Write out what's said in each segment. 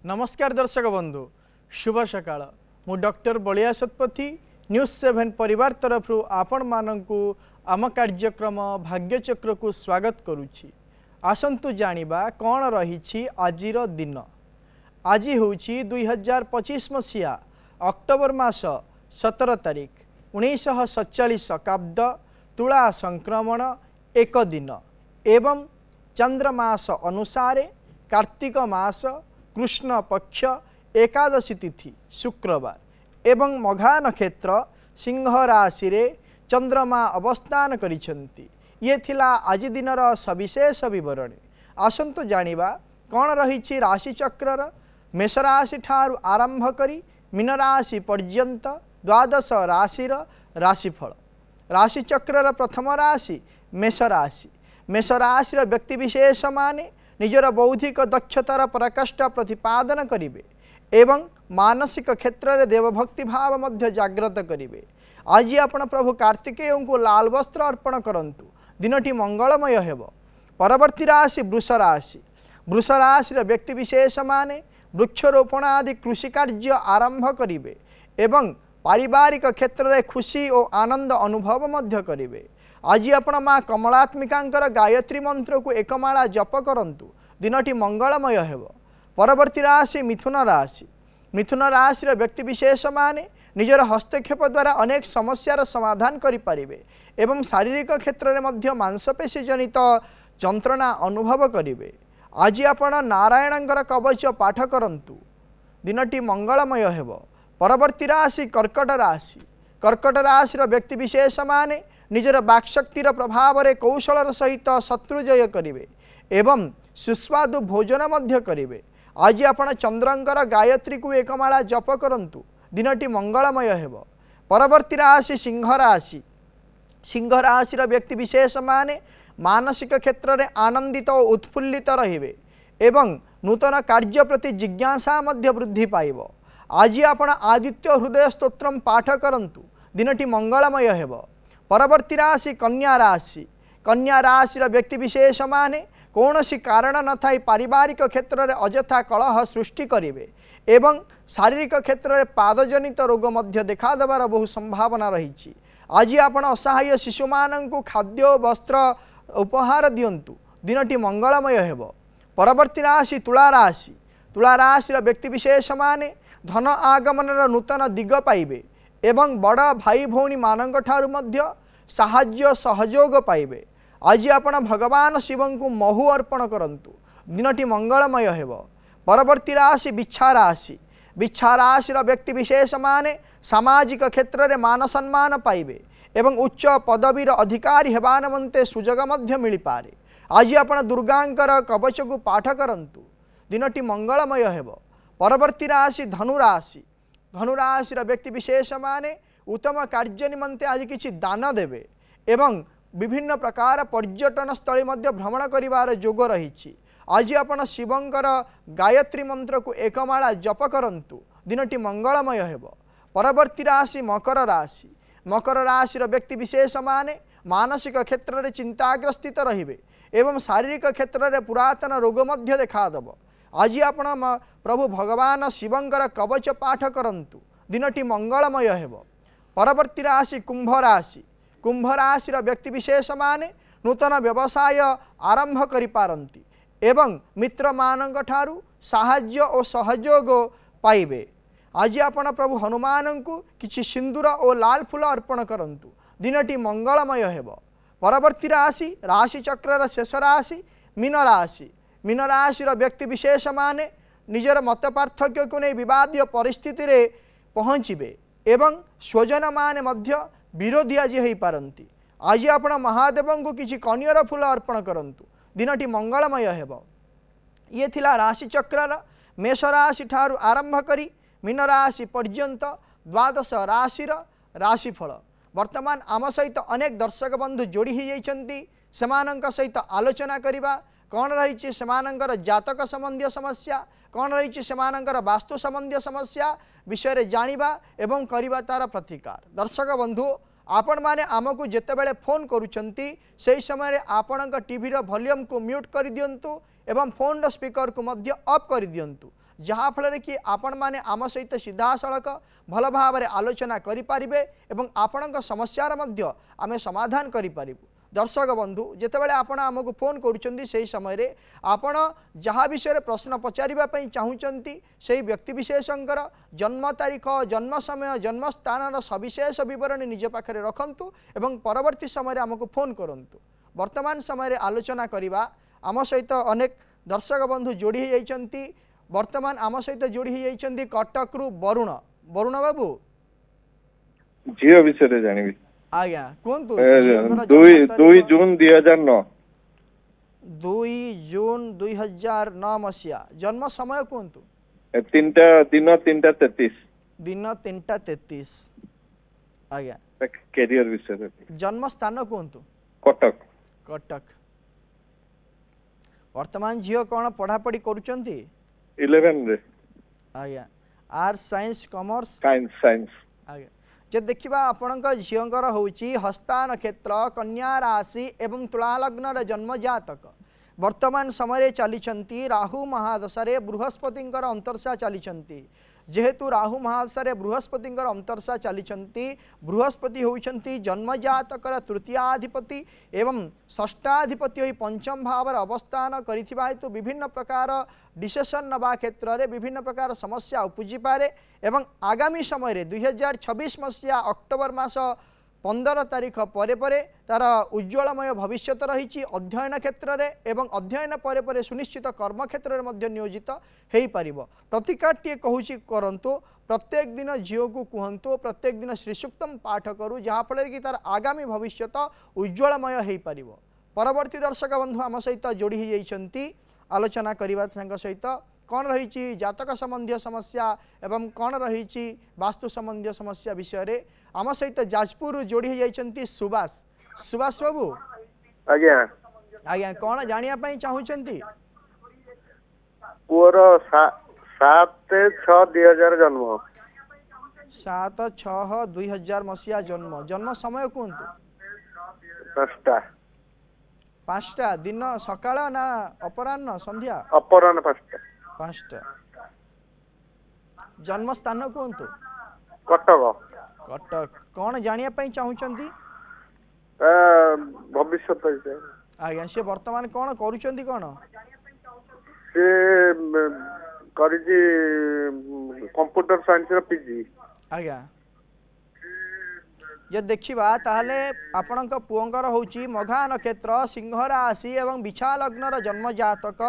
नमस्कार दर्शक बंधु शुभ सकाळ मु डॉक्टर बलिया सतपथी न्यूज 7 परिवार तरफ आपण मानकु आम कार्यक्रम भाग्यचक्र को स्वागत करुछि। आसंतु जानिबा कौन रही आजिर दिन। आज होछि 2025 मसीहा अक्टोबर मास 17 तारिख 1947 शकाब्द तुला संक्रमण एक दिन एवं चंद्रमास अनुसारे कार्तिक मास कृष्ण पक्ष एकादशी तिथि शुक्रवार एवं मघा नक्षत्र सिंह राशि रे चंद्रमा अवस्थान करिसेंती। ये थिला आज दिनर सविशेष विवरणी। आसंतु जानिबा कौन रही राशि चक्रर मेष राशि ठारू आरंभ करी मीन राशि पर्यंत द्वादश राशिर राशिफल। राशि चक्रर प्रथम राशि मेष राशि। मेष राशि व्यक्ति विशेष माने निजर बौद्धिक दक्षतार प्रकाष्ठ प्रतिपादन करिवे एवं मानसिक क्षेत्र में देवभक्ति भाव मध्य जागृत करिवे। आज आपण प्रभु कार्तिकेय को लाल वस्त्र अर्पण करंतु दिनटी मंगलमय हेब। परवर्ती राशि वृष राशि। वृष राशि व्यक्ति विशेष माने वृक्षरोपण आदि कृषि कार्य आरंभ करिवे एवं पारिवारिक क्षेत्र में खुशी और आनंद अनुभव मध्य करिवे। आज आपण माँ कमलात्मिकांकर गायत्री मंत्र को एकमाला जप करंतु दिनटी मंगलमय हेब। परवर्ती राशि मिथुन राशि। मिथुन राशि व्यक्ति विशेष माने निजर हस्तक्षेप द्वारा अनेक समस्यार समाधान करिपारिबे एवं शारीरिक क्षेत्र में मध्य मांसपेशी जनित जंत्रणा अनुभव करिवे। आज आपण नारायणंकर कवच पाठ करंतु दिनटी मंगलमय हेब। परवर्ती राशि कर्कट राशि। कर्कट राशि व्यक्ति विशेष माने निजर वाक्शक्तिर प्रभाव रे कौशलर सहित शत्रुजय करिवे एवं सुस्वादु भोजन मध्य करिवे। आज आपण चंद्रंकर गायत्री को एकमाला जप करंतु दिनटी मंगलमय हेब। परवर्ती राशि सिंह राशि। सिंह राशि व्यक्ति विशेष माने मानसिक क्षेत्र में आनंदित और उत्फुल्लित रहिवे एवं नूतन कार्य प्रति जिज्ञासा मध्य वृद्धि पाइब। आज आपण आदित्य हृदय स्तोत्रम पाठ करंतु दिनटी मंगलमय हेब। परवर्ती राशि कन्या राशि। कन्या राशि व्यक्ति विशेष माने कौनसी कारण न थाई पारिवारिक क्षेत्र में अजथा कलह सृष्टि करिवे एवं शारीरिक क्षेत्र में पादजनित रोग मध्य देखा देवार बहु संभावना रही। आज आपण असहाय शिशु माननकु खाद्य वस्त्र उपहार दियंतु दिनटी मंगलमय हेब। परवर्ती राशि तुला राशि। तुला राशि व्यक्ति विशेष माने धन आगमनर नूतन दिग पाइबे एवं बड़ भाई भौणी मानक ठारू मध्य साहाय्य सहयोग पाइबे। आज आपण भगवान शिव को महु अर्पण करंतु दिनटी मंगलमय हेब। परवर्ती राशि बिच्छा राशि। बिच्छा राशि व्यक्ति विशेष माने सामाजिक क्षेत्र में मान सम्मान पाइबे एवं उच्च पदवीर अधिकारी हेबा निमंते सुजोग मध्य मिल पारे। आज आपण दुर्गांकर कवच को पाठ करंतु दिनटी मंगलमय हेब। परवर्ती राशि धनुराशि। धनुराशि व्यक्ति विशेष माने उत्तम कार्य निमंते आज किछि दान देवे एवं विभिन्न प्रकार पर्यटन स्थली मध्य भ्रमण करिवार जोग रही। आज आपण शिवंकर गायत्री मंत्र को एकमाला जप करंतु दिनटी मंगलमय हेब। परवर्ती राशि मकर राशि। मकर राशि व्यक्ति विशेष माने मानसिक क्षेत्र में चिंताग्रस्थित रहिबे एवं शारीरिक क्षेत्र में पुरातन रोग मध्य देखादेव। आज आपण प्रभु भगवान शिवंकर कवच पाठ करंतु दिनटी मंगलमय हेब। परवर्ती राशि कुंभ राशि। कुंभ राशि व्यक्ति विशेष माने नूतन व्यवसाय आरंभ करिपारंती एवं मित्र मानक ठारू साहाय्य और सहयोग पाइबे। आज आपण प्रभु हनुमान को किछि सिंदूर और लाल फूल अर्पण करंतु दिनटी मंगलमय हेब। परवर्ती राशि राशि चक्रर शेष राशि मीन राशि। मीन राशि व्यक्ति विशेष माने निजर मत पार्थक्य को नहीं विवादीय परिस्थिति रे पहुँचे एवं स्वजन माने मध्य विरोधी आज हो पारती। आज आपण महादेव को किसी कनियर फूल अर्पण करंतु दिनटी मंगलमय हेब। ये थिला राशि चक्रर मेष राशि ठारू आरंभ करी मीन राशि पर्यंत द्वादश राशिर राशिफल। वर्तमान आम सहित अनेक दर्शक बंधु जोड़ी हो जाइछन्ति सेमानंक सहित आलोचना करिबा कौन रही सेमानंकर जातक संबंधी समस्या कौन रही सेमानंकर वास्तु संबंधी समस्या विषय जानिबा एवं करिबा तार प्रतिकार। दर्शक बंधु आपण माने आमको जेतेबेले फोन करूछन्ति सेही समय आपणक टीवी रो वॉल्यूम को म्यूट कर दियंतु एवं फोन रो स्पीकर को मध्य ऑफ कर दियंतु जहाँफल कि आपण मैंने आम सहित सीधा सड़क भल भाव आलोचना करें एवं आपण समस्यार मध्य आमे समाधान करें। दर्शक बंधु जितेबाला आपण आमको फोन करुँच समय आपण जहाँ विषय प्रश्न पचारिबापी चाहूँगी से व्यक्ति विशेषकर जन्म तारीख जन्म समय जन्म स्थान सविशेष बरण निज पाखे रखंतु एवं परवर्ती समय आमको फोन करूँ। वर्तमान समय आलोचना करवा आम सहित अनेक दर्शक बंधु जोड़ी होती। वर्तमान आम सहित जोड़ी होती कटक रु वरुण वरुण बाबू झील विषय जानी आज्ञा कहतु 2 जून 2009 2 जून 2009 मसीहा जन्म समय कहतु 3:33 दिन 3:33 आज्ञा कैरियर विषय जन्म स्थान कहतु कटक कटक वर्तमान झील कौन पढ़ापढ़ी करुचंती 11 रे आज्ञा आर्ट्स साइंस कॉमर्स साइंस आज्ञा जे देखिबा आपणक झींकर होउची हस्ता नक्षत्र कन्या राशि एवं तुला लग्न जन्म जातक वर्तमान समय चली राहु महादशा बृहस्पति अंतर्शा चली जेहेतु राहु महादशा बृहस्पति अंतर्शा चली बृहस्पति होती जन्म जातकर तृतीयाधिपति एवं षष्ठाधिपति हो पंचम भाव अवस्थान करिथिबा हेतु विभिन्न प्रकार डिसीजन नवा क्षेत्र में विभिन्न प्रकार समस्या उपजी पारे एवं आगामी समय 2026 मसीहा अक्टोबर मास 15 तारीख पर तार उज्ज्वलमय भविष्य रही अध्ययन क्षेत्र में एवं अध्ययन पर सुनिश्चित कर्म क्षेत्र में नियोजित हो पार। प्रतिकाटे कहूँ करंतु प्रत्येक दिन झील को कहतु प्रत्येक दिन श्रीसूक्तम पाठ करूँ जहाँफल कि तार आगामी भविष्य उज्ज्वलमय हो पार। परवर्ती दर्शक बंधु आम सहित जोड़ी होती आलोचना करने सहित कौन रही जातक संबंधी समस्या एवं कौन रही वास्तु संबंधी समस्या विषय रे आम सहित जाजपुर जोड़ी होती सुभाष सुभाष बाबू आज्ञा आज्ञा कौन जानिया चाहूँगी पुअर 7/6/2000 जन्म 7/6/2000 मसीहा जन्म जन्म समय कहतु 5टा दिन सकाळ ना अपराह्न संध्या अपराह्न 5टा जन्म स्थान कहतु कटक कटक कौन जानिया चाहूँगी भविष्य आज्ञा सी वर्तमान कौन करुँच कौन से कंप्यूटर साइंस पीजी आज्ञा जे देखा ताहले आपणक पुओंकर होची मघा नक्षत्र सिंह राशि एवं बिछा लग्नर जन्म जातक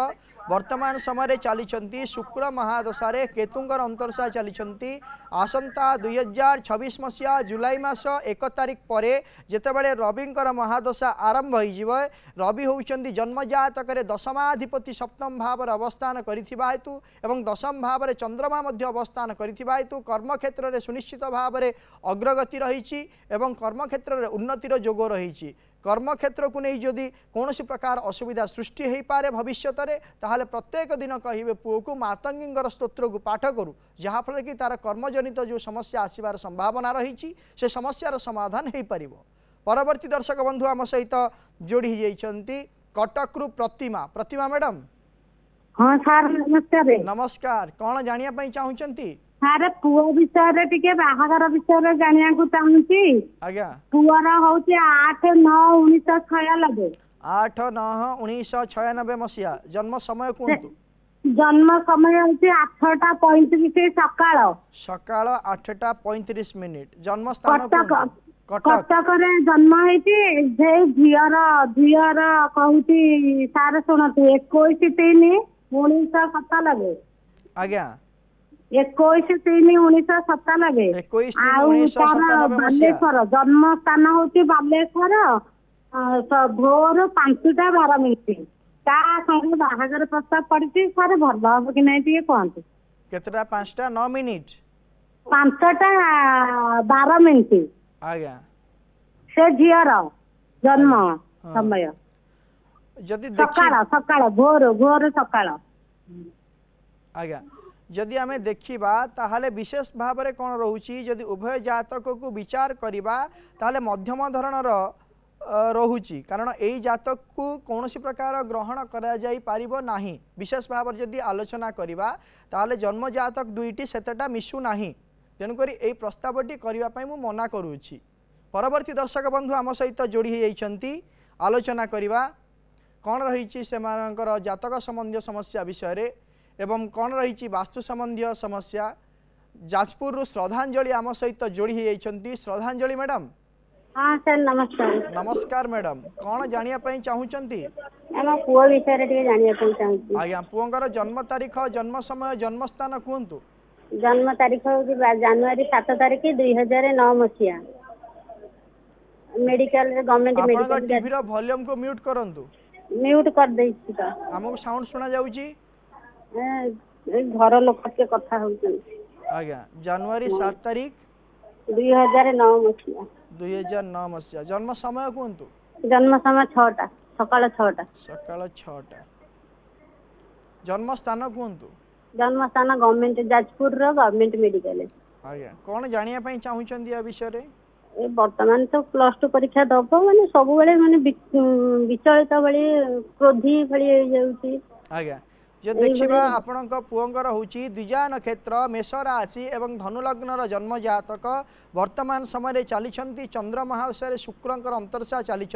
वर्तमान समय चली शुक्र महादशा केतुंकर अंतर्शा चली आसंता 2026 मसीहा जुलाई मास 1 तारीख पर जितेबाला रविंकर महादशा आरंभ हो रवि होती जन्म जातक दशमाधिपति सप्तम भाव अवस्थान करिथिबा हेतु एवं दशम भाव चंद्रमा मध्य अवस्थान करिथिबा हेतु कर्म क्षेत्र में सुनिश्चित भाव अग्रगति रही एवं कर्म क्षेत्र में उन्नतिर जोग रही। कर्म क्षेत्र को नहीं जदि कौन प्रकार असुविधा सृष्टि हो पारे भविष्य ताहले प्रत्येक दिन कहे पुओ को मातंगी स्तोत्र को पाठ करूँ जहाँफल कि तार कर्मजनित जो समस्या आसबार संभावना रही से समस्यार समाधान हो पार। परवर्ती दर्शक बंधु आम सहित जोड़ी होती कटक रु प्रतिमा प्रतिमा मैडम हाँ सर नमस्कार नमस्कार कौन जानिया चाहूँगी सारे पुओ विषय टिके बाहागर विषय जानिया को चाहूँगी आज्ञा पुअर होची 8/9/1996 8/9/1996 मसीहा जन्म समय कहतु जन्म समय होची 8:35 सकाळ सकाळ 8:35 जन्म स्थान कटक रे जन्म होती झीर कहूची सारे शुणु 21/3/1997 आज्ञा 21/3/1997 बालेश्वर जन्म स्थान होची बालेश्वर भोर 5:12 ता संगे बाहागर प्रस्ताव पड़ी सर भल हम कि नहीं टे कहतु केतटा 5:09 5:12 आज्ञा से झीर जन्म समय जदि सकाळ सकाळ भोर भोर सकाळ आज्ञा जदि आमे देखिबा ताहले विशेष भाव में कौन रोची जदि उभय जातक को विचार करिबा ताहले मध्यम धरणर रहुची कारण यही जातक को कौन प्रकार ग्रहण करा जाई पारिबो नाही विशेष भाव जदि आलोचना करवा ताले जन्म जातक दुईटी सेतटा मिशु नाही तेणुक यही प्रस्तावटी करने मु मना करुच्ची। परवर्ती दर्शक बंधु आम सहित जोड़ी होती आलोचना करवा कौन रही से जातक संबंधी समस्या विषय एवं कौन रही वास्तु संबंधी समस्या जाजपुर श्रद्धांजलि आम सहित जोड़ी होती। श्रद्धांजलि मैडम हाँ सर नमस्कार। नमस्कार मैडम कौन जानिया पई चाहूचंती आम पुओ विषय रे जानिया पई चाहूची। आज्ञा पुओंकर जन्म तारीख जन्म समय जन्म स्थान कहतु। जन्म तारीख होची जनवरी 7 तारीख 2009 मसिया मेडिकल रे गवर्नमेंट मेडिकल आपन टीवी रो वॉल्यूम को म्यूट करंतु। म्यूट कर देछि त हमको साउंड सुना जाउची घर लोक के कथा होउछन। आज्ञा जनवरी 7 तारीख 2009 मसिया 2009 मसिया जन्म समय कहतु। जन्म समय 6टा सकाळ 6टा सकाळ 6टा जन्म स्थान कहतु। जन्म स्थान गवर्नमेंट जाजपुर रो गवर्नमेंट मेडिकल। आज्ञा कौन जानिया पई चाहूचंती आ विषय रे ए वर्तमान तो +2 परीक्षा दब माने सब बेले माने विचलित भली क्रोधी भली हो जाउची। आज्ञा जो देखिबा आपनक पुओंकर होची द्विजा नक्षत्र मेष राशि एवं धनु लग्नर जन्म जातक वर्तमान समय चली चंद्र महादशा शुक्रंकर अंतर्शा चली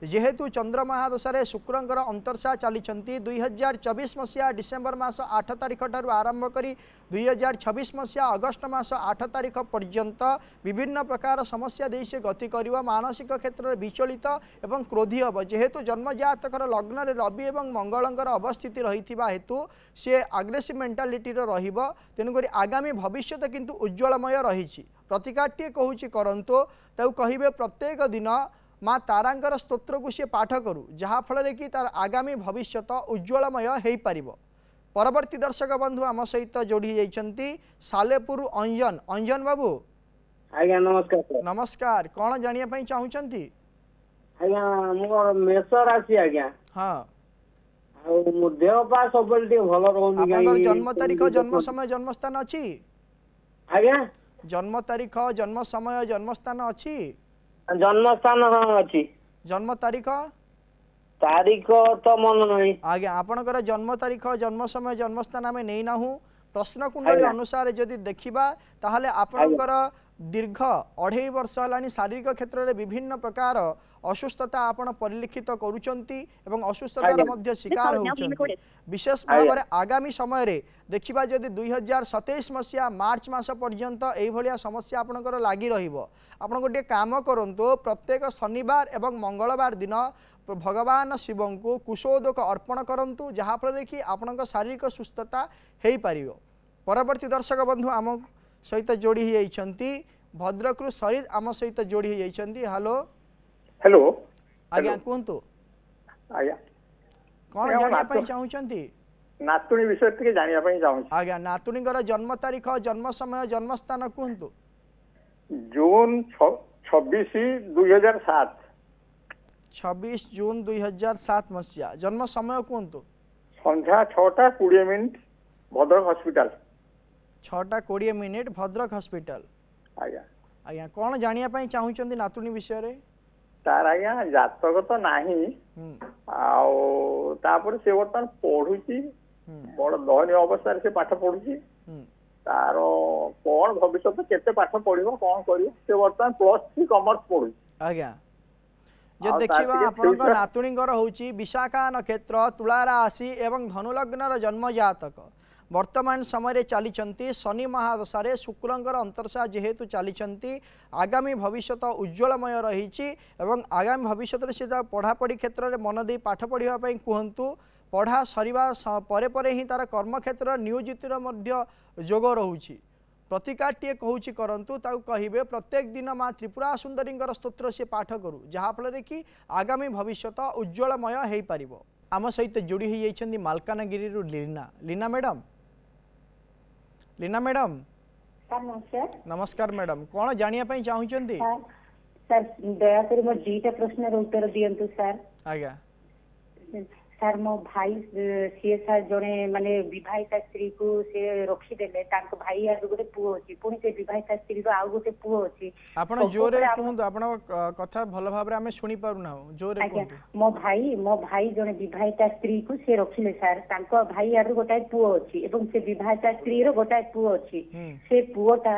जेहेतु चंद्र महादशा शुक्रंकर अंतर्शा चली 2024 मसीहा डिसेम्बर मास 8 तारिख ठारू आरंभ करी 2026 मसीहा अगस्ट मास 8 तारिख पर्यंत विभिन्न प्रकार समस्या दे से गति करिवा मानसिक क्षेत्र में विचलित एवं क्रोधी हम जेहेतु जन्म जातकर लग्न रे रवि एवं मंगलंकर अवस्थिति रही हेतु सी आग्रेसिव मेंटालिटी रहिबो तेणुक आगामी भविष्य किंतु उज्ज्वलमय रही प्रतिकाटे कहूँ करंतु ताऊ कहिबे प्रत्येक दिन माँ तारांकर स्तोत्र को सी पाठ करू जहाँफल कि तार आगामी भविष्य उज्ज्वलमय हो पार। परवर्ती दर्शक बंधु आम सहित जोड़ी जाइछंती सालेपुर अंजन अंजन बाबू। आज्ञा नमस्कार। नमस्कार कौन जानिया पई चाहूचंती। आज्ञा मोर मेष राशि आज्ञा हाँ मो देह पा सब भल रहउनी आपनकर जन्म तारीख जन्म समय जन्म स्थान अछि। आज्ञा जन्म तारीख जन्म समय जन्म स्थान अछि। जन्म स्थान अछि। जन्म तारीख तारीख तो मन नहीं। आज्ञा आपनकर जन्म तारीख जन्म समय जन्म स्थान आमे नै नाहु प्रश्न कुंडली अनुसार जदि देखिबा ताहले आपनकर दीर्घ 2.5 वर्ष हलानी शारीरिक क्षेत्र में विभिन्न प्रकार असुस्थता आपण परिलक्षित करूचंती एवं असुस्थतार मध्य शिकार होउचंती विशेष भाव में आगामी समय रे देखिबा जदि 2027 मसीहा मार्च मास पर्यंत एई भलिया समस्या आपनकर लागि रहिबो। आपण गोटे काम करंतु प्रत्येक शनिवार एवं मंगलवार दिन भगवान शिवं को कुशोदक अर्पण करंतु जहाँफल कि आपण शारीरिक सुस्थता हो पार। परवर्ती दर्शक बंधु आम सहित जोड़ी होती भद्रक सरित आम सहित जोड़ी होती। हेलो हेलो आज्ञा कहतु आज्ञा कौन जानिया चाहूचंती। नातुणी विषय टिके जानिया पई चाहूची। आज्ञा नातुणीकर जन्म तारीख जन्म समय जन्म स्थान कहतु। जून 26 2007 26 जून 2007 मसीहा जन्म समय कहतु। संध्या 6टा 20 मिनिट भद्रक हॉस्पिटल 6टा 20 मिनिट भद्रक हॉस्पिटल। आज्ञा आज्ञा कौन जानिया पई चाहूचंती नातुणी विषय रे तार आज्ञा जातक तो नाही आपर से बर्तमान पढ़ुची बड़ दयनीय अवस्था से पाठ पढ़ुची तार कौन भविष्य केते पाठ पढ़िबो कौन करियो से बर्तमान +3 कॉमर्स पढ़ुची। आज्ञा जो देखिबा आपनक नातुणीकर होची विशाखा नक्षत्र तुला राशि एवं धनु लग्नर जन्म जातक वर्तमान समय चली शनि महादशा शुक्रंकर अंतर्शा जेहेतु चली आगामी भविष्य उज्ज्वलमय रही आगामी भविष्य से पढ़ापढ़ी क्षेत्र में मन दे पाठ पढ़ाई कहतु पढ़ा सरिबा परे परे ही तार कर्म क्षेत्र नियोजितर मध्य जोग रोचे प्रतिकाटे कहूँ करंतु ताऊ कहिबे प्रत्येक दिन माँ त्रिपुरा सुंदरी स्तोत्र से पाठ करू जहाँफल कि आगामी भविष्य उज्ज्वलमय हो पार। आम सहित जोड़ी होती मालकानगिरी लीना लीना मैडम। लीना मैडम नमस्कार। नमस्कार मैडम कौन जानिया पई चाहूचंती। सर दया कर मो 2टा प्रश्न उत्तर दियंतु सर। आज्ञा ସାର୍ ମୋ ଭାଇ ସିଏ ସାର୍ ଜଣେ ମାନେ ବିବାହିତା ସ୍ତ୍ରୀ କୁ ସେ ରଖିଦେଲେ ତାଙ୍କ ଭାଇ ଆଡୁ ଗୋଟେ ପୁଅ ଅଛି ପୁଣି ସେ ବିବାହିତା ସ୍ତ୍ରୀର ଆଉ ଗୋଟେ ପୁଅ ଅଛି ଆପଣ ଜୋରେ କୁହନ୍ତୁ ଆପଣଙ୍କ କଥା ଭଲ ଭାବରେ ଆମେ ଶୁଣି ପାରୁନା ଜୋରେ କୁହନ୍ତୁ ମୋ ଭାଇ ଜଣେ ବିବାହିତା ସ୍ତ୍ରୀ କୁ ସେ ରଖିଲେ ସାର୍ ତାଙ୍କ ଭାଇ ଆଡୁ ଗୋଟାଏ ପୁଅ ଅଛି ଏବଂ ସେ ବିବାହିତା ସ୍ତ୍ରୀର ଗୋଟାଏ ପୁଅ ଅଛି ସେ ପୁଅଟା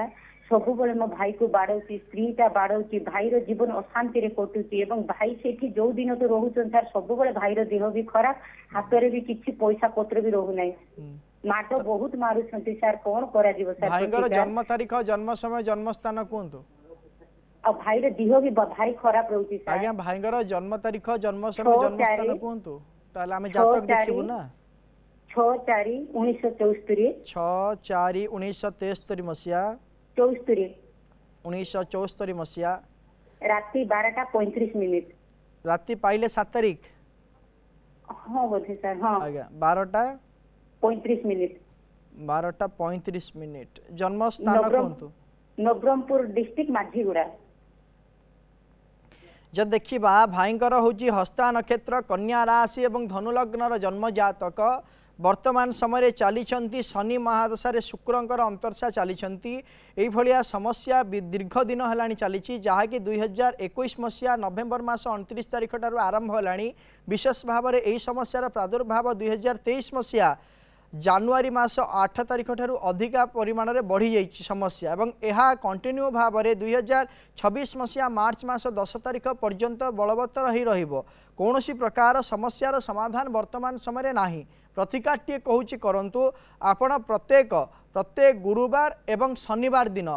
ସବୁବେଳେ ମୋ ଭାଇକୁ ବାଡଉଛି ସ୍ତ୍ରୀଟା ବାଡଉଛି ଭାଇର ଜୀବନ ଅଶାନ୍ତିରେ କଟୁଛି ଏବଂ ଭାଇ ସେଠି ଯୋଉ ଦିନଠୁ ରହୁଛନ୍ତି ସାର୍ ସବୁବେଳେ ଭାଇର ଦେହ ବି ଖରାପ ହାତରେ ବି କିଛି ପଇସା ପତ୍ର ବି ରହୁନାହିଁ ମାଡ ବହୁତ ମାରୁଛନ୍ତି ସାର୍ କଣ କରାଯିବ ସାର୍ ଭାଇଙ୍କର ଜନ୍ମ ତାରିଖ ଜନ୍ମ ସମୟ ଜନ୍ମ ସ୍ଥାନ କୁହନ୍ତୁ ଆଉ ଭାଇର ଦେହ ବି ଭାରି ଖରାପ ରହୁଛି ସାର୍ ଆଜ୍ଞା ଭାଇଙ୍କର ଜନ୍ମ ତାରିଖ ଜନ୍ମ ସମୟ ଜନ୍ମ ସ୍ଥାନ କୁହନ୍ତୁ ତାହେଲେ ଆମେ ଜାତକ ଦେଖିବୁ ନା 6/4/1974 6/4/1973 ମସିହା 1974 ମସିହା ରାତି 12:35 ରାତି ପାଇଲେ 7 ତାରିଖ ହଁ ବୋଧେ ସାର୍ ହଁ ଆଜ୍ଞା 12:35 12:35 ଜନ୍ମ ସ୍ଥାନ କୁହନ୍ତୁ ନବରଙ୍ଗପୁର डिस्ट्रिक्ट माझीगुड़ा जब देखिबा भाईंकर होची हस्ता नक्षत्र कन्या राशि एवं धनु लग्नर जन्म जातक वर्तमान समय चली शनि महादशा शुक्रंकर अंतर्शा चली समस्या दीर्घ दिन है चली जहाँकि 2021 मसीहा नवेम्बर मास 29 तारिख ठार आरंभ है विशेष भाव में यही समस्यार प्रादुर्भाव 2023 मसीहा जानुआरी मास 8 तारिख ठारू अधिका परिमाण में बढ़ी जाइए समस्या एवं यह कंटिन्यू भाव में 2026 मसीहा मार्च मास 10 तारिख पर्यंत बलवत्तर ही रहिबो कौनसी प्रकार समस्यार समाधान वर्तमान समय नहीं प्रतिकार टी कहूँ करंतु आपण प्रत्येक गुरुवार एवं शनिवार दिन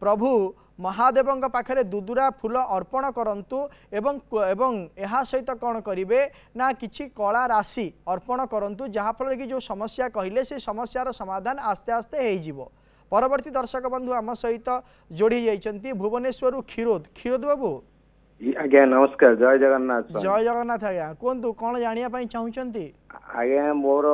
प्रभु महादेव पाखरे दुदुरा फूल अर्पण करंतु एवं यह सहित कौन करेंगे ना किछि कला राशि अर्पण करंतु जहाँफल कि जो समस्या कहले से समस्यार समाधान आस्ते आस्ते हो परवर्ती दर्शक बंधु आम सहित जोड़ी जाइछंती भुवनेश्वर क्षीरोद बाबू आज्ञा नमस्कार जय जगन्नाथ आज्ञा कहतु कौन जाना चाहूँगी आज्ञा मोर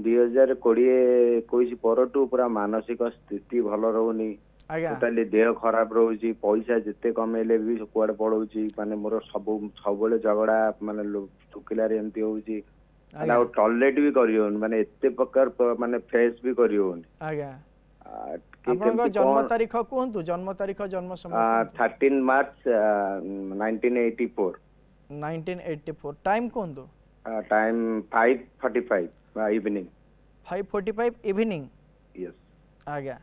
2020-21 परठू पूरा मानसिक स्थिति भल रोनी टोटाली देह खराब रोची पैसा जिते कमेले भी कुआडे पड़ोची माने मोर सब झगड़ा माने शुकिलारे एमती होउची माने टॉयलेट भी करियोन माने एते प्रकार माने फेस भी करियोन आज्ञा आपन जन्म तारीख कहतु जन्म तारीख जन्म समय 13 मार्च 1984 1984 टाइम कहतु टाइम 5:45 इवनिंग 5:45 इवनिंग यस आज्ञा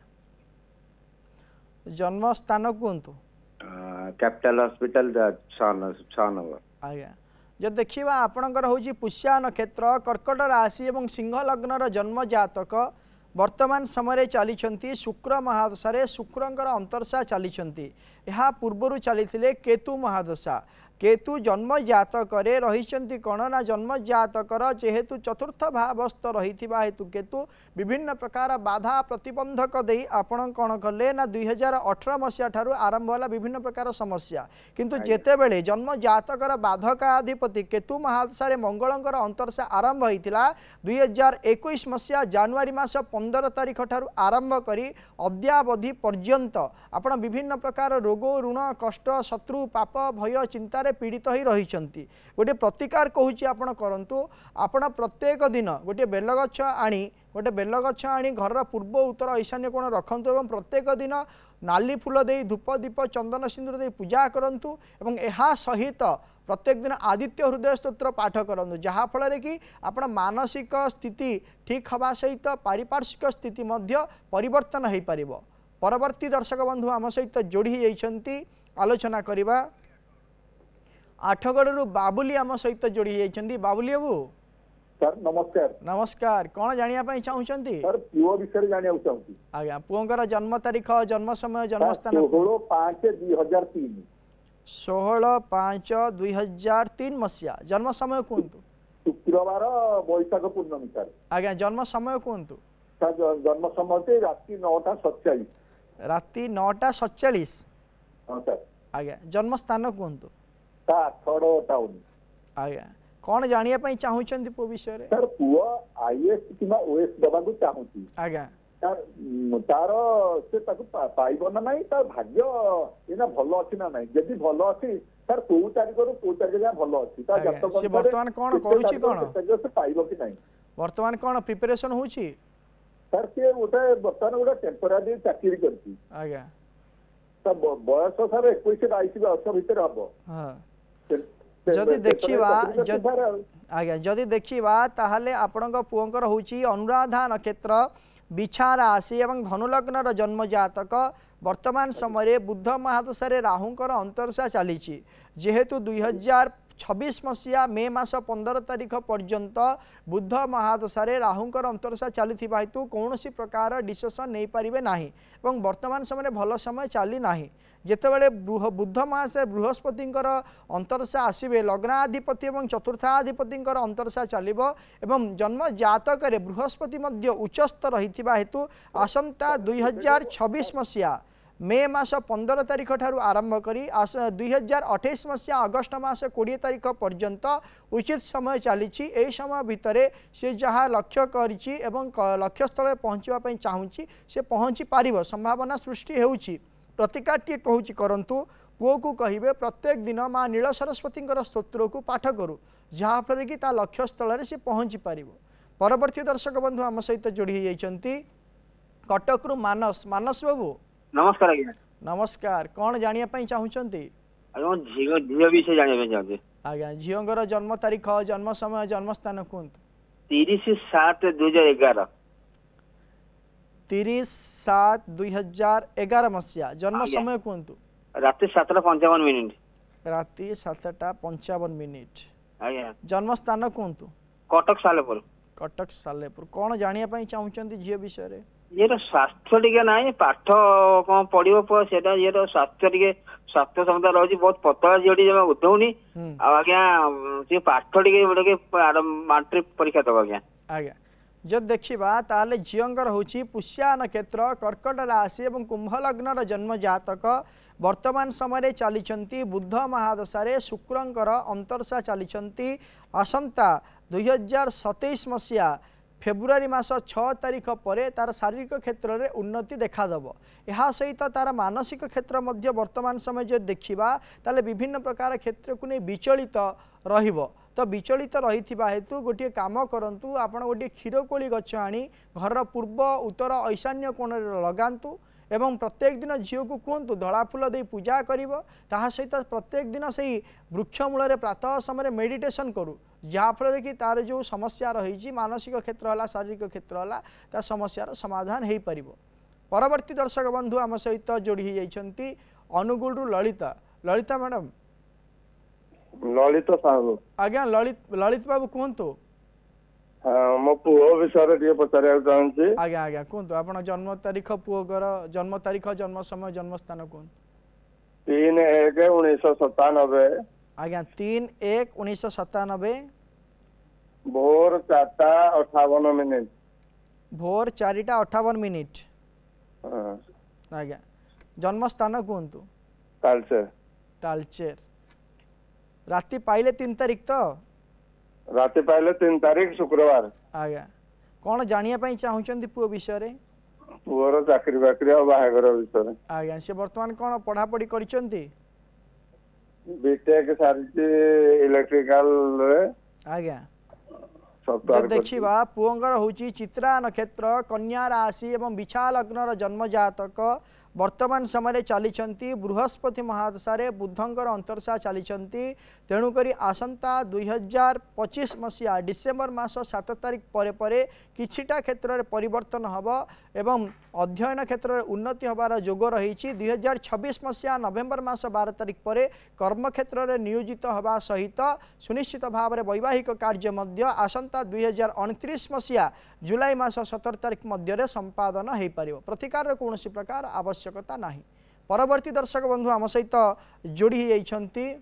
जन्म स्थान कहतु कैपिटल हॉस्पिटल 6 नंबर आज्ञा जब देखिबा आपणकर होची पुष्या नक्षत्र कर्कट राशि एवं सिंह लग्नर जन्म जातक वर्तमान समय चली शुक्र महादशा शुक्रंकर अंतर्शा चली पूर्वर चली केतु महादशा केतु जन्म जातक रही कौन ना जन्म जातकर जेहेतु चतुर्थ भावस्थ रही हेतु केतु विभिन्न प्रकार बाधा प्रतिबंधक दे आपण कौन कले ना 2018 मसीहा ठारू आरंभ है विभिन्न प्रकार समस्या किंतु जेतेबेले जन्म जातकर बाधकाधिपति केतु महादशा मंगलंकर अंतर्शा आरंभ होता 2021 मसीहा जानुआरी मास 15 तारिख ठारू आरंभ करी अद्यावधि पर्यंत आपण विभिन्न प्रकार रोग ऋण कष्ट शत्रु पाप भय चिंतार पीड़ित ही रही गोटे प्रतिकार कहूँ आपण करंतु आपण प्रत्येक दिन गोटे बेलगछ आनी घर पूर्व उत्तर ईशान्य कोण रखंतु एवं प्रत्येक दिन नाली फूल दे धूप दीप चंदन सिंदूर दे पूजा करंतु एवं एहा सहित प्रत्येक दिन आदित्य हृदय स्तोत्र पाठ करंतु जहाँ फल कि आपण मानसिक स्थिति ठीक हवा सहित पारिपार्श्विक स्थिति मध्य परिवर्तन हो पारिबो। परवर्ती दर्शक बंधु आम सहित जोड़ी जाइछंती आलोचना करिबा आठगड़ू बाबुली आम सहित जोड़ी जाइछंती बाबुली बाबू सर नमस्कार नमस्कार कौन जानिया चाहूँगी सर पुओ विषय जानिया चाहूँगी आज्ञा पुओंकर जन्म तारीख जन्म समय जन्म स्थान 16/5/2003 16/5/2003 मसीहा जन्म समय कहतु शुक्रवार बैशाख पूर्णमी सर आज्ञा जन्म समय कहतु जन्म समय राति 9:47 राति 9:47 हाँ सर आज्ञा जन्म स्थान कहतु आठगड़ टाउन आज्ञा कौन जानिया चाहूँगी पुओ विषय सर पुओ आईएएस किंवा ओएस देवा चाहूँगी आज्ञा तार से पाइब ना नहीं तार भाग्य एना भल अच्छी ना नहीं जदि भल अच्छी सर को तारिख रु को तारिख जा भलो अछि ता जत से वर्तमान कोन करूची कोन से पाइबो कि नहीं वर्तमान कोन प्रिपरेशन होची सर से गोटे वर्तमान गोटे टेम्पररी चाकरी करती आज्ञा तब बयस सर 21 22 वर्ष भीतर हबो हां जदि देखिबा आज्ञा जदि देखिबा ताहले आपणक पुओंकर होची अनुराधा नक्षत्र बिछा राशि एवं धनुलग्नर जन्म जातक वर्तमान समय बुध महादशा राहुंकर अंतरशा चली जेहेतु 2026 मसीहा मे मास 15 तारिख पर्यंत बुध महादशा राहुंकर अंतरशा चली हेतु कौन प्रकार डिसीजन नहीं पारे ना वर्तमान समय भल समय चली ना जितेबाला बुध मास बृहस्पति अंतरशा आसवे लग्नाधिपति और चतुर्थाधिपति अंतरशा चलो एवं जन्म जातक बृहस्पति उच्चस्थ रही हेतु आसंता 2026 मसीहा मे मास 15 तारिख ठारू आरंभ करी 2028 मसीहा अगस्ट मास 20 तारिख पर्यंत उचित समय चली समय भितर से जहाँ लक्ष्य करी लक्ष्य स्थल पहुँचापी चाहूँगी से पहुँची पार संभावना सृष्टि होउची प्रतिकार टी कहूँ करंतु पुओ को कहे प्रत्येक दिन माँ नील सरस्वती स्तोत्र को पाठ करू जहाँफल कि ता लक्ष्य स्थल से पहुँची पार परवर्ती दर्शक बंधु आम सहित जोड़ी होती कटक रु मानस मानस बाबू नमस्कार आज्ञा नमस्कार कौन जानिया चाहूँगी आज्ञा झीर जन्म तारीख जन्म समय जन्म स्थान कहतु 30/7/2011 30/7/2011 मसीहा जन्म समय कहतु रात 7:55 राति 7:55 आज्ञा जन्म स्थान कहतु कटक सालेपुर कौन जानिया चाहूँगी झील विषय ये स्वास्थ्य टिके ना पाठ कौन पढ़ो पुआ से स्वास्थ्य टिके स्वास्थ्य क्षमता रही बहुत पतला झील जमा उठौनी आज्ञा सी पाठ टिके मैट्रिक परीक्षा दब आज्ञा आज्ञा जब देखा ताले झींकर होची पुष्या नक्षत्र कर्कट राशि और कुंभ लग्नर जन्म जातक वर्तमान समय चली बुध महादशा शुक्रंकर अंतरशा चली आसंता 2027 मसीहा फेब्रुआरी मास 6 तारिख पर तार शारीरिक क्षेत्र में उन्नति देखादेव यह सहित तार मानसिक क्षेत्र मध्य वर्तमान समय जो देखा ताले विभिन्न प्रकार क्षेत्र को नहीं विचलित रहिबो तो विचलित रही हेतु गोटे काम करंतु आपण गोटे क्षीरकोली गछ आनी घर पूर्व उत्तर ईशान्य कोण लगातु एवं प्रत्येक दिन झील को कहतु धड़ा फूल दे पूजा करिवो ताहा सहित प्रत्येक दिन से वृक्ष मूल प्रातः समय मेडिटेशन करू जहाँफल कि तार जो समस्या रही मानसिक क्षेत्र है शारीरिक क्षेत्र है ता समस्यार समाधान हो पार परवर्ती दर्शक बंधु आम सहित जोड़ी होती अनुगुल ललिता ललिता मैडम ललित साहू आज्ञा ललित बाबू कहतु मो पुओ विषय पचार चाहूँगी आज्ञा आज्ञा कहतु आप जन्म तारीख पुओर जन्म तारीख जन्म समय जन्म स्थान कहतु 3/1/1997 आज्ञा 3/1/1997 भोर 4:58 भोर 4:58 आज्ञा जन्म स्थान कहतु तालचेर तालचेर राति पाइले 3 तारीख तो राति पाइले 3 तारीख शुक्रवार आज्ञा कौन जानिया चाहूँगी पुओ विषय पुओर चाकरी बाकरी और बाहागर विषय आज्ञा से वर्तमान कौन पढ़ापढ़ी करिसेंती बीटेक सारी इलेक्ट्रिकल आज्ञा जब देखा पुओंगर होची चित्रा नक्षत्र कन्या राशि एवं बिछा लग्नर जन्म जातक वर्तमान समय चली बृहस्पति महादशा बुधंकर अंतरशा चली तेणुक आसंता 2025 मसीहा डिसेम्बर मास 7 तारिख पर किछिटा क्षेत्र में परिवर्तन हम एवं अध्ययन क्षेत्र में उन्नति होबार जोग रही 2026 मसीहा नवेम्बर मास 12 तारिख पर कर्म क्षेत्र में नियोजित होगा सहित सुनिश्चित भाव में वैवाहिक कार्य मध्य आसंता 2029 मसीहा जुलाई मास 17 तारिख मध्य संपादन हो पार प्रतिकार कौन प्रकार आवश्यकता नहीं परवर्ती दर्शक बंधु आम सहित जोड़ी होती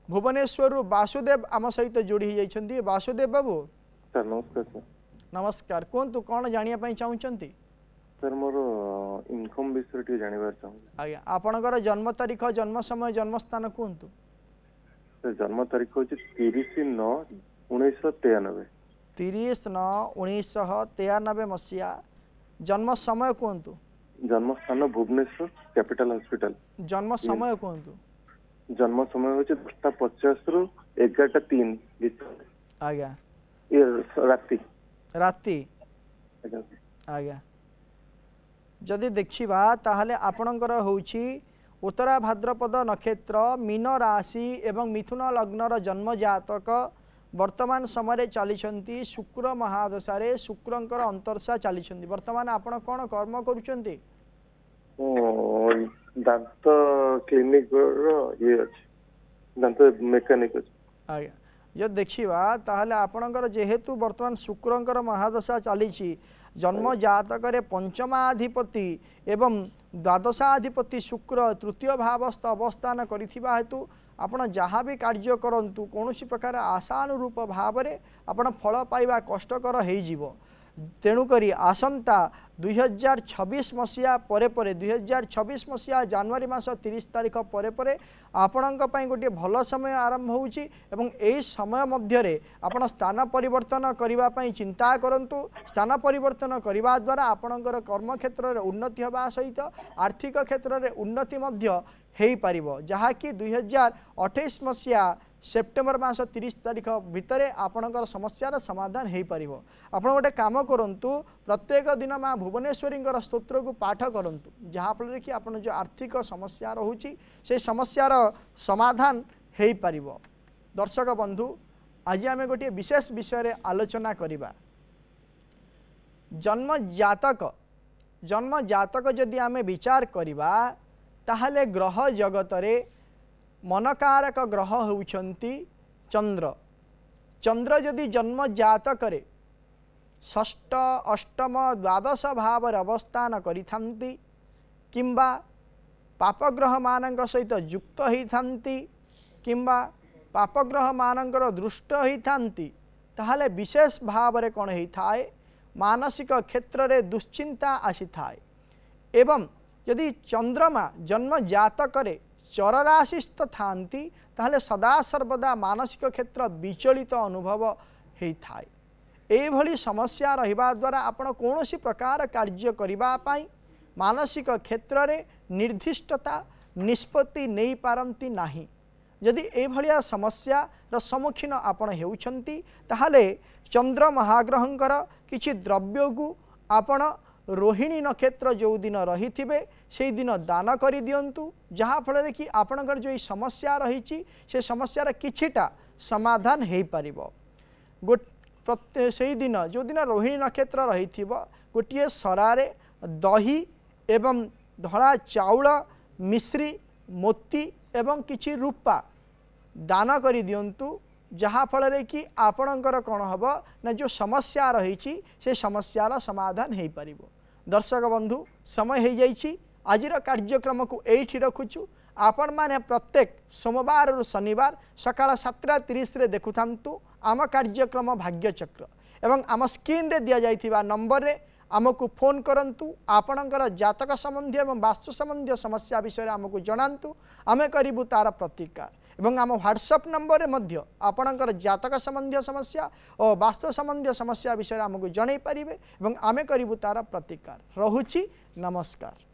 भुवनेश्वर वासुदेव आम सहित जोड़ी होती वासुदेव बाबू सर नमस्कार सर नमस्कार कहतु कौन जानिया चाहूँगी सर मोर इनकम विषय टी जानवर चाहूँ आज्ञा आपणकर जन्म तारीख जन्म समय जन्म स्थान कहतु सर जन्म तारीख हूँ 30/9/1993 30/9/1993 मसीहा जन्म समय कहतु जन्म स्थान भुवनेश्वर कैपिटल हॉस्पिटल जन्म समय कहतु जन्म समय हूँ 10:50 रु 11:03 भीतर आज्ञा ये राति राति आज्ञा जदि देखिबा ताहले आपणकर होउछि उत्तरा भाद्रपद नक्षत्र मीन राशि एवं मिथुन लग्नर जन्म जातक वर्तमान समय चली शुक्र महादशा शुक्रंकर अंतर्शा चली वर्तमान आपण कौन कर्म करुचंती दांत क्लिनिक ये अछि दांत मेकानिक अछि आज्ञा जो देखिबा ताहले आपणकर जेहेतु वर्तमान शुक्रंकर महादशा चली जन्म जातक पंचमाधिपति एवं द्वादशाधिपति शुक्र तृतीय भावस्थ अवस्थान करिथिबा हेतु आपण जहाँ भी कार्य करंतु कौनसी प्रकार आशानुरूप भाव में आपण फल पाइबा कष्टकर हो तेणुकरी आसंता 2026 मसीहा परे 2026 मसीहा जनवरी मास 30 तारिख परे आपणक पई गोटे भल समय आरंभ होउची एवं एई समय मध्य आपण स्थान परिवर्तन करबा पई चिंता करंतु स्थान परिवर्तन करबा द्वारा आपणकर कर्म क्षेत्र रे उन्नति होबा सहित आर्थिक क्षेत्र रे उन्नति मध्य हेई पारिबो जहाँकि 2028 मसीहा सेप्टेम्बर मास 30 तारिख भितर आपणकर समस्यार समाधान हो पार आपण गोटे काम करंतु प्रत्येक दिन माँ भुवनेश्वरी स्तोत्र को पाठ करंतु जहाँफल कि आपण जो आर्थिक समस्या रोची से समस्यार समाधान हो पार दर्शक बंधु आज आम गोटे विशेष विषय आलोचना करवा जन्म जातक जदि आम विचार करवा ताहले ग्रह जगत रे मनकारक ग्रह होउछंती चंद्र चंद्र जदि जन्म जातक षष्ठ अष्टम द्वादश भाव अवस्थान करिथांती किंबा पापग्रह मानक सहित युक्त होइथांती किंबा पापग्रह मानकर दृष्ट होइथांती ताहले विशेष भाव रे कोन होइथाए मानसिक क्षेत्र रे दुश्चिंता आसी थाए एवं यदि चंद्रमा जन्म जातक चर राशिस्थ थांती ताहले सदा सर्वदा मानसिक क्षेत्र विचलित अनुभव होता है एभली समस्या रहिबा द्वारा आपण कौनसी प्रकार कार्य करिबा पाई मानसिक क्षेत्र रे निर्दिष्टता निष्पत्ति नहीं पारंती नाही यदि एभलिया समस्या र सम्मुखीन आपण हेउछंती ताहले चंद्र महाग्रहंकर किछि द्रव्य को आपण रोहिणी नक्षत्र जो दिन रही से दिन दान कर दिंतु जहाँ फल कि आपणकर जो समस्या रही से समस्यार किछिटा समाधान हो पार से दिन जो दिन रोहिणी नक्षत्र रही गोटे सरारे दही एवं धला चाउल मिश्री मोती एवं किछि रूपा दान कर दिंतु जहाँ फल कि आपणकर कौन हम ना जो समस्या रही से समस्यार समाधान हो पार दर्शक बंधु समय हो जाइए आज कार्यक्रम को एठी रखुचु आपण माने प्रत्येक सोमवार और शनिवार सकाळ 7:30 रे देखुथांतु आम कार्यक्रम भाग्यचक्र एवं आम स्क्रीन रे दिया जाइथिबा नंबर रे आमको फोन करंतु आपणकर जातक संबंधी एवं वास्तु संबंधी समस्या विषय आमको जनांतु आमे करिबु तार प्रतिकार एवं आम व्हाट्सएप नंबर रे मध्य आपणकर जातक संबंधी समस्या और वास्तु संबंधी समस्या विषय आमको जणै पारिबे एवं आमे करिबु तार प्रतिकार रहुछि नमस्कार।